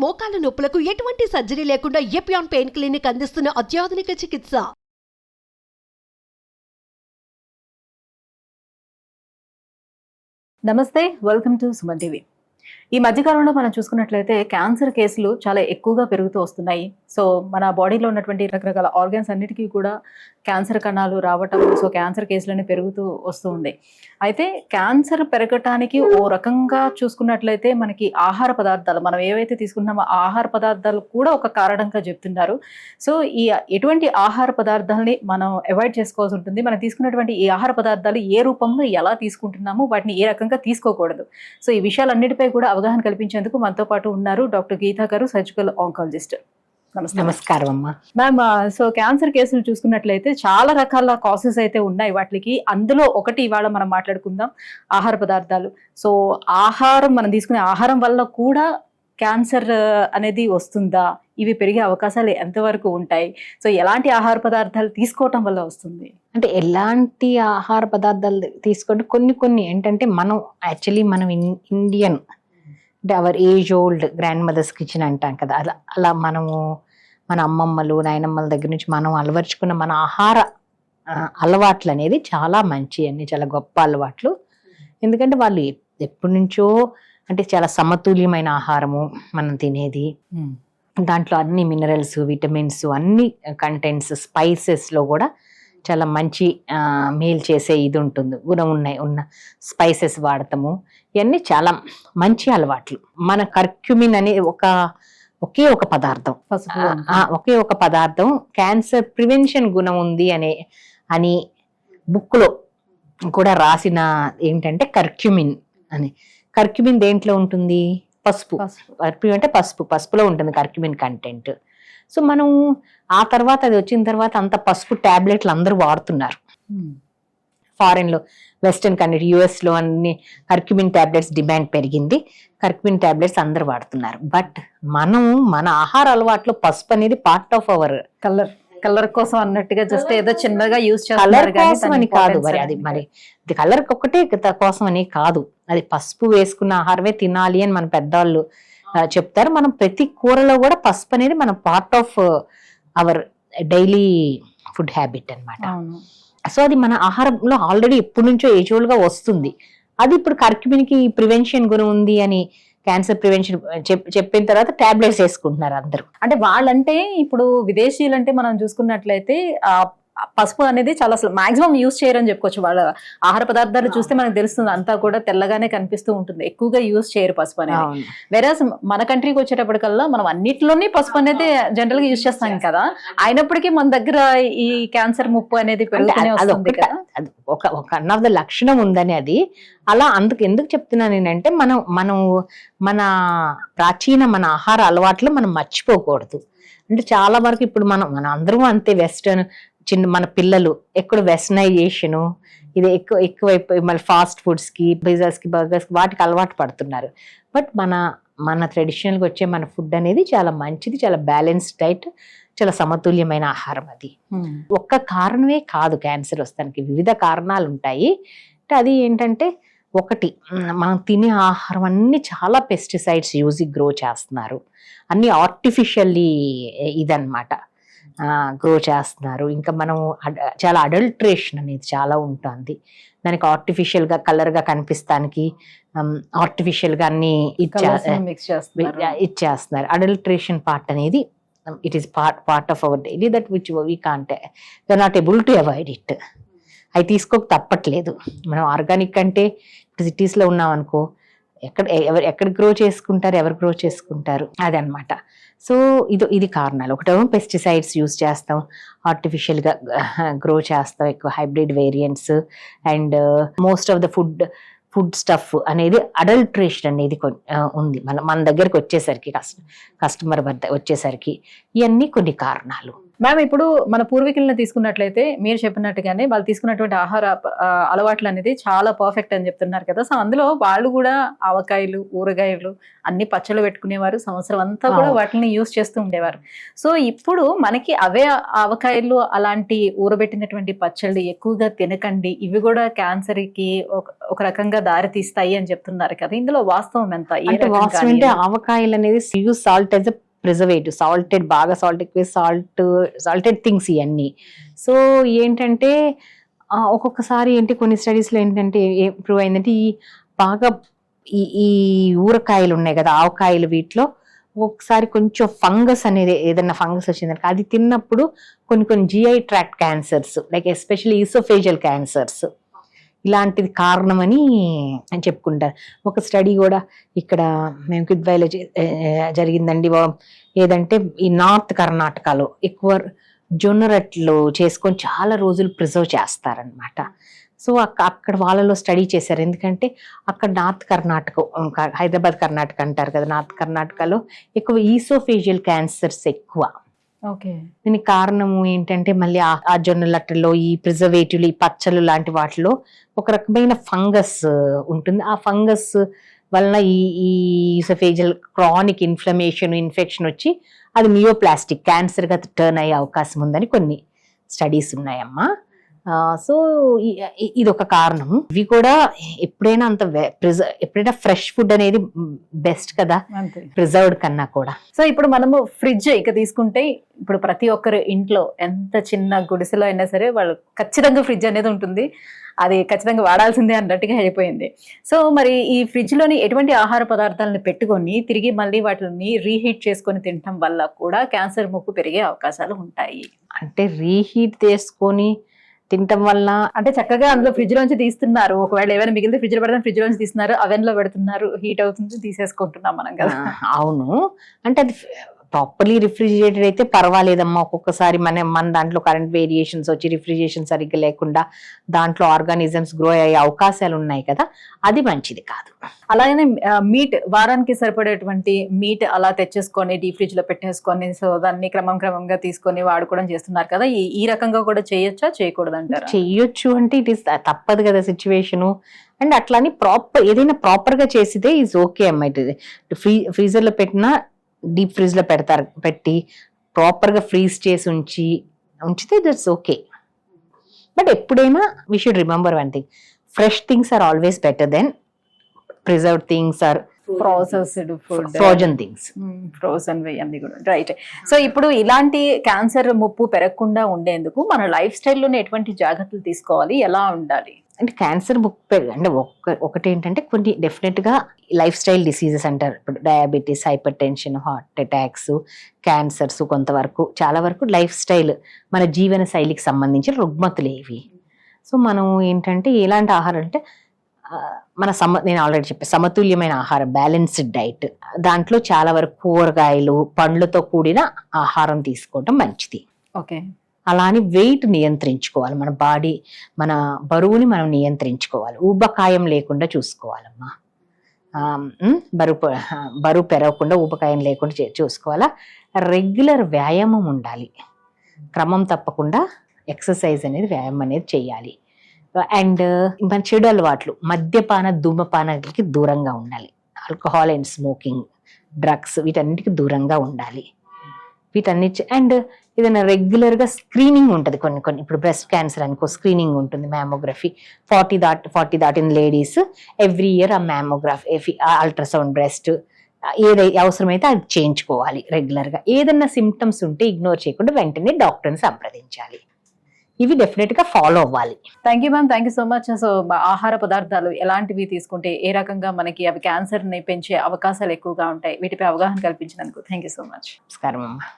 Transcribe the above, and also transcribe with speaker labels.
Speaker 1: మోకాల నొప్పులకు ఎటువంటి సర్జరీ లేకుండా ఎపియాన్ పెయిన్ క్లినిక్ అందిస్తున్న అత్యాధునిక చికిత్స.
Speaker 2: నమస్తే, వెల్కమ్ టు సుమన్ టీవీ. ఈ మధ్యకాలంలో మనం చూసుకున్నట్లయితే క్యాన్సర్ కేసులు చాలా ఎక్కువగా పెరుగుతూ వస్తున్నాయి. సో మన బాడీలో ఉన్నటువంటి రకరకాల ఆర్గన్స్ అన్నిటికీ కూడా క్యాన్సర్ కణాలు రావటం, సో క్యాన్సర్ కేసులన్నీ పెరుగుతూ వస్తూ ఉంది. అయితే క్యాన్సర్ పెరగటానికి ఓ రకంగా చూసుకున్నట్లయితే మనకి ఆహార పదార్థాలు, మనం ఏవైతే తీసుకుంటున్నామో ఆ ఆహార పదార్థాలు కూడా ఒక కారణంగా చెప్తున్నారు. సో ఈ ఎటువంటి ఆహార పదార్థాలని మనం అవాయిడ్ చేసుకోవాల్సి ఉంటుంది. మనం తీసుకున్నటువంటి ఈ ఆహార పదార్థాలు ఏ రూపంలో ఎలా తీసుకుంటున్నామో, వాటిని ఏ రకంగా తీసుకోకూడదు. సో ఈ విషయాలన్నిటిపై కూడా అవగాహన కల్పించేందుకు మనతో పాటు ఉన్నారు డాక్టర్ గీతా గారు, సర్జికల్ ఆంకాలజిస్ట్.
Speaker 3: నమస్కారం అమ్మా.
Speaker 2: మ్యామ్, సో క్యాన్సర్ కేసులు చూసుకున్నట్లయితే చాలా రకాల కాసెస్ అయితే ఉన్నాయి వాటికి. అందులో ఒకటి ఇవాళ మనం మాట్లాడుకుందాం, ఆహార పదార్థాలు. సో ఆహారం, మనం తీసుకునే ఆహారం వల్ల కూడా క్యాన్సర్ అనేది వస్తుందా? ఇవి పెరిగే అవకాశాలు ఎంతవరకు ఉంటాయి? సో ఎలాంటి ఆహార పదార్థాలు తీసుకోవటం వల్ల వస్తుంది?
Speaker 3: అంటే ఎలాంటి ఆహార పదార్థాలు తీసుకుంటే కొన్ని ఏంటంటే మనం ఇండియన్ అంటే our age old grandmother's kitchen అంటాం కదా, అలా మనము మన అమ్మమ్మలు నాయనమ్మల దగ్గర నుంచి మనం అలవర్చుకున్న మన ఆహార అలవాట్లు అనేది చాలా మంచి అన్ని చాలా గొప్ప అలవాట్లు. ఎందుకంటే వాళ్ళు ఎప్పటి నుంచో అంటే చాలా సమతుల్యమైన ఆహారము మనం తినేది. దాంట్లో అన్ని మినరల్స్, విటమిన్స్, అన్ని కంటెంట్స్, స్పైసెస్లో కూడా చాలా మంచి మేలు చేసే ఇది ఉంటుంది, గుణం ఉన్న స్పైసెస్ వాడతాము. ఇవన్నీ చాలా మంచి అలవాట్లు. మన కర్క్యూమిన్ అనే ఒకే ఒక పదార్థం క్యాన్సర్ ప్రివెన్షన్ గుణం ఉంది అని బుక్లో కూడా రాసిన ఏంటంటే కర్క్యూమిన్ అని. కర్క్యూమిన్ దేంట్లో ఉంటుంది? పసుపు అంటే పసుపులో ఉంటుంది కర్క్యూమిన్ కంటెంట్. సో మనం ఆ తర్వాత అది వచ్చిన తర్వాత అంత పసుపు టాబ్లెట్లు అందరూ వాడుతున్నారు. ఫారెన్లో, వెస్టర్న్ కంట్రీ, యుఎస్లో అన్ని కర్క్యూమిన్ టాబ్లెట్స్ డిమాండ్ పెరిగింది. కర్క్యూమిన్ టాబ్లెట్స్ అందరూ వాడుతున్నారు. బట్ మన ఆహార అలవాట్లో పసుపు అనేది పార్ట్ ఆఫ్ అవర్
Speaker 2: కలర్ కోసం అన్నట్టుగా జస్ట్ ఏదో చిన్నగా యూజ్
Speaker 3: కలర్ కోసం అని కాదు, మరి కలర్ ఒకటే కోసం అని కాదు. అది పసుపు వేసుకున్న ఆహారమే తినాలి అని మన పెద్దవాళ్ళు చెప్తారు. మనం ప్రతి కూరలో కూడా పసుపు అనేది మన part of our daily food habit అన్నమాట. సో అది మన ఆహారంలో ఆల్రెడీ ఎప్పటి నుంచో ఏజోల్ గా వస్తుంది. అది ఇప్పుడు కర్క్యూమిన్ కి ప్రివెన్షన్ గుణం ఉంది అని క్యాన్సర్ ప్రివెన్షన్ చెప్పిన తర్వాత టాబ్లెట్స్ వేసుకుంటున్నారు అందరూ.
Speaker 2: అంటే వాళ్ళంటే ఇప్పుడు విదేశీయులు అంటే మనం చూసుకున్నట్లయితే పసుపు అనేది చాలా అసలు మాక్సిమం యూజ్ చేయరని చెప్పుకోవచ్చు. వాళ్ళ ఆహార పదార్థాలు చూస్తే మనకు తెలుస్తుంది, అంతా కూడా తెల్లగానే కనిపిస్తూ ఉంటుంది, ఎక్కువగా యూజ్ చేయరు పసుపు అనేది. వేరేస్ మన కంట్రీకి వచ్చేటప్పటికల్లా మనం అన్నిటిలోనే పసుపు అనేది జనరల్ గా యూజ్ చేస్తాం కదా, అయినప్పటికీ మన దగ్గర ఈ క్యాన్సర్ ముప్పు అనేది పెరుగుతూనే వస్తుంది కదా.
Speaker 3: ఒక వన్ ఆఫ్ ద లక్షణం ఉందని అది అలా ఎందుకు చెప్తున్నాను నేనంటే మనం మన ప్రాచీన మన ఆహార అలవాట్లు మనం మర్చిపోకూడదు. అంటే చాలా వరకు ఇప్పుడు మన అందరం అంతే, వెస్టర్న్ మన పిల్లలు ఎక్కడ వెస్టర్నైజేషను ఇది ఎక్కువైపోయి మళ్ళీ ఫాస్ట్ ఫుడ్స్ కి, పిజ్జాస్ కి, బర్గర్స్ కి వాటికి అలవాటు పడుతున్నారు. బట్ మన ట్రెడిషనల్గా వచ్చే మన ఫుడ్ అనేది చాలా మంచిది, చాలా బ్యాలెన్స్డ్ డైట్, చాలా సమతుల్యమైన ఆహారం. అది ఒక్క కారణమే కాదు క్యాన్సర్ వస్తానికి, వివిధ కారణాలు ఉంటాయి. అది ఏంటంటే ఒకటి, మనం తినే ఆహారం అన్ని చాలా పెస్టిసైడ్స్ యూజ్ గ్రో చేస్తున్నారు, అన్ని ఆర్టిఫిషియల్లీ ఇదన్నమాట గ్రో చేస్తున్నారు. ఇంకా మనం చాలా అడల్ట్రేషన్ అనేది చాలా ఉంటుంది. దానికి ఆర్టిఫిషియల్ గా కలర్ గా కనిపిస్తానికి ఆర్టిఫిషియల్ గా అన్ని ఇచ్చేస్తున్నారు. అడల్ట్రేషన్ పార్ట్ అనేది it is part of our daily that which we can't we are not able to avoid it. అవి తీసుకోక తప్పట్లేదు. మనం ఆర్గానిక్ అంటే సిటీస్ లో ఉన్నాం అనుకో, ఎక్కడ గ్రో చేసుకుంటారు, ఎవరు గ్రో చేసుకుంటారు, అదనమాట. సో ఇది కారణాలు. ఒకటేమో పెస్టిసైడ్స్ యూజ్ చేస్తాం, ఆర్టిఫిషియల్గా గ్రో చేస్తాం, ఎక్కువ hybrid variants, and most of the food stuff అనేది అడల్ట్రేషన్ అనేది ఉంది మన దగ్గరికి వచ్చేసరికి, కస్టమర్ వద్ద వచ్చేసరికి. ఇవన్నీ కొన్ని కారణాలు.
Speaker 2: మ్యామ్ ఇప్పుడు మన పూర్వీకులను తీసుకున్నట్లయితే మీరు చెప్పినట్టుగానే వాళ్ళు తీసుకున్నటువంటి ఆహార అలవాట్లు అనేది చాలా పర్ఫెక్ట్ అని చెప్తున్నారు కదా. సో అందులో వాళ్ళు కూడా ఆవకాయలు, ఊరగాయలు అన్ని పచ్చళ్ళు పెట్టుకునేవారు, సంవత్సరం అంతా కూడా వాటిని యూస్ చేస్తూ ఉండేవారు. సో ఇప్పుడు మనకి అవే ఆవకాయలు అలాంటి ఊరబెట్టినటువంటి పచ్చళ్ళు ఎక్కువగా తినకండి, ఇవి కూడా క్యాన్సర్ కి ఒక రకంగా దారి తీస్తాయి అని చెప్తున్నారు కదా. ఇందులో వాస్తవం ఎంత?
Speaker 3: అంటే వాస్తవం అంటే ఆవకాయలు అనేది use salt as preservative, salted, బాగా సాల్ట్ ఎక్కువ, సాల్టెడ్ థింగ్స్ ఇవన్నీ. సో ఏంటంటే ఒక్కొక్కసారి ఏంటి కొన్ని స్టడీస్లో ఏంటంటే ప్రూవ్ అయిందంటే ఈ బాగా ఈ ఊరకాయలు ఉన్నాయి కదా, ఆవకాయలు, వీటిలో ఒకసారి కొంచెం ఫంగస్ అనేది ఏదైనా ఫంగస్ వచ్చిందంటే అది తిన్నప్పుడు కొన్ని GI tract cancers, like especially oesophageal cancers, ఇలాంటిది కారణమని చెప్పుకుంటారు. ఒక స్టడీ కూడా ఇక్కడ మేము కిద్వాయిలో జరిగిందండి. ఏదంటే ఈ నార్త్ కర్ణాటకలో ఎక్కువ జొన్న రొట్టెలు చేసుకొని చాలా రోజులు ప్రిజర్వ్ చేస్తారనమాట. సో అక్కడ వాళ్ళలో స్టడీ చేశారు. ఎందుకంటే అక్కడ నార్త్ కర్ణాటక, హైదరాబాద్ కర్ణాటక అంటారు కదా, నార్త్ కర్ణాటకలో ఎక్కువ ఈసోఫేజియల్ క్యాన్సర్స్ ఎక్కువ.
Speaker 2: ఓకే,
Speaker 3: దీనికి కారణము ఏంటంటే మళ్ళీ ఆ జొన్న లట్టల్లో ఈ ప్రిజర్వేటివ్లు, ఈ పచ్చళ్ళు లాంటి వాటిలో ఒక రకమైన ఫంగస్ ఉంటుంది. ఆ ఫంగస్ వలన ఈ ఈసోఫేజియల్ క్రానిక్ ఇన్ఫెక్షన్ వచ్చి అది నియోప్లాస్టిక్ క్యాన్సర్ గా టర్న్ అయ్యే అవకాశం ఉందని కొన్ని స్టడీస్ ఉన్నాయమ్మా. సో ఇది ఒక కారణం. ఇవి కూడా ఎప్పుడైనా ఎప్పుడైనా ఫ్రెష్ ఫుడ్ అనేది బెస్ట్ కదా, ప్రిజర్వ్డ్ కన్నా కూడా.
Speaker 2: సో ఇప్పుడు మనము ఫ్రిడ్జ్ ఇక తీసుకుంటే, ఇప్పుడు ప్రతి ఒక్కరు ఇంట్లో ఎంత చిన్న గుడిసెలో అయినా సరే వాళ్ళు ఖచ్చితంగా ఫ్రిడ్జ్ అనేది ఉంటుంది, అది ఖచ్చితంగా వాడాల్సిందే అన్నట్టుగా అయిపోయింది. సో మరి ఈ ఫ్రిడ్జ్ లోని ఎటువంటి ఆహార పదార్థాలను పెట్టుకొని తిరిగి మళ్ళీ వాటిని రీహీట్ చేసుకొని తినటం వల్ల కూడా క్యాన్సర్ ముప్పు పెరిగే అవకాశాలు ఉంటాయి.
Speaker 3: అంటే రీహీట్ చేసుకొని తినటం వల్ల అంటే
Speaker 2: చక్కగా అందులో ఫ్రిడ్జ్ లోంచి తీస్తున్నారు, ఒకవేళ ఏమైనా మిగిలితే ఫ్రిడ్జ్ లో పెడతాం, ఫ్రిడ్జ్ లోంచి తీస్తున్నారు, అవెన్ లో పెడుతున్నారు, హీట్ అవుతుంది, తీసేసుకుంటున్నాం మనం కదా.
Speaker 3: అవును, అంటే అది ప్రాపర్లీ రిఫ్రిజిరేటెడ్ అయితే పర్వాలేదమ్మా. ఒక్కొక్కసారి మన దాంట్లో కరెంట్ వేరియేషన్స్ వచ్చి రిఫ్రిజిరేషన్ సరిగ్గా లేకుండా దాంట్లో ఆర్గానిజమ్స్ గ్రో అయ్యే అవకాశాలు ఉన్నాయి కదా, అది మంచిది కాదు.
Speaker 2: అలాగనే మీట్, వారానికి సరిపడేటువంటి మీట్ అలా తెచ్చేసుకొని డీప్ ఫ్రిడ్జ్ లో పెట్టేసుకొని, సో దాన్ని క్రమంగా తీసుకొని వాడుకోవడం చేస్తున్నారు కదా, ఈ రకంగా కూడా చేయొచ్చా, చేయకూడదు అంటారా?
Speaker 3: చెయ్యొచ్చు, అంటే ఇట్ ఈస్ తప్పదు కదా సిచ్యువేషను. అండ్ అట్లాని ఏదైనా ప్రాపర్ గా చేసితే ఈజ్ ఓకే అమ్మా. ఇది ఫ్రీజర్ లో పెట్టినా డీప్ ఫ్రీజ్ లో పెట్టి ప్రాపర్ గా ఫ్రీజ్ చేసి ఉంచితే దట్స్ ఓకే. బట్ ఎప్పుడైనా we should remember one thing, fresh things are always better than preserved things or
Speaker 2: processed food,
Speaker 3: frozen things,
Speaker 2: frozen అన్ని కూడా. రైట్. సో ఇప్పుడు ఇలాంటి క్యాన్సర్ ముప్పు పెరగకుండా ఉండేందుకు మన లైఫ్ స్టైల్లోనే ఎటువంటి జాగ్రత్తలు తీసుకోవాలి, ఎలా ఉండాలి?
Speaker 3: అంటే క్యాన్సర్ ముప్పు అంటే ఒకటి ఏంటంటే కొన్ని డెఫినెట్ గా లైఫ్ స్టైల్ డిసీజెస్ అంటారు. ఇప్పుడు diabetes, hyper tension, heart attacks, cancers, కొంతవరకు చాలా వరకు లైఫ్ స్టైల్, మన జీవన శైలికి సంబంధించిన రుగ్మతులు ఇవి. సో మనం ఏంటంటే ఎలాంటి ఆహారం అంటే నేను ఆల్రెడీ చెప్పాను, సమతుల్యమైన ఆహారం, బ్యాలెన్స్డ్ డైట్, దాంట్లో చాలా వరకు కూరగాయలు, పండ్లతో కూడిన ఆహారం తీసుకోవడం మంచిది.
Speaker 2: ఓకే.
Speaker 3: అలా అని వెయిట్ నియంత్రించుకోవాలి, మన బరువుని మనం నియంత్రించుకోవాలి, ఊబకాయం లేకుండా చూసుకోవాలమ్మా. బరువు పెరగకుండా, ఊబకాయం లేకుండా చూసుకోవాలా. రెగ్యులర్ వ్యాయామం ఉండాలి, క్రమం తప్పకుండా ఎక్సర్సైజ్ అనేది, వ్యాయామం అనేది చేయాలి. అండ్ మన చెడు అలవాట్లు, మద్యపాన, ధూమపానాలకి దూరంగా ఉండాలి. ఆల్కహాల్ అండ్ స్మోకింగ్, డ్రగ్స్, వీటన్నిటికి దూరంగా ఉండాలి. వీటన్నిటి అండ్ ఏదైనా రెగ్యులర్ గా స్క్రీనింగ్ ఉంటుంది. కొన్ని ఇప్పుడు బ్రెస్ట్ క్యాన్సర్ అనుకో, స్క్రీనింగ్ ఉంటుంది, మ్యామోగ్రఫీ. 40 దాటిన లేడీస్ ఎవ్రీ ఇయర్ ఆ మ్యామోగ్రఫీ, అల్ట్రాసౌండ్, బ్రెస్ట్ ఏదైతే అవసరమైతే అది చేయించుకోవాలి రెగ్యులర్ గా. ఏదైనా సిమ్టమ్స్ ఉంటే ఇగ్నోర్ చేయకుండా వెంటనే డాక్టర్ని సంప్రదించాలి. ఇవి డెఫినెట్ గా ఫాలో అవ్వాలి.
Speaker 2: Thank you ma'am, thank you so much. So ఆహార పదార్థాలు ఎలాంటివి తీసుకుంటే ఏ రకంగా మనకి అవి క్యాన్సర్ ని పెంచే అవకాశాలు ఎక్కువగా ఉంటాయి, వీటిపై అవగాహన కల్పించినందుకు థ్యాంక్ యూ సో మచ్.
Speaker 3: నమస్కారం అమ్మా.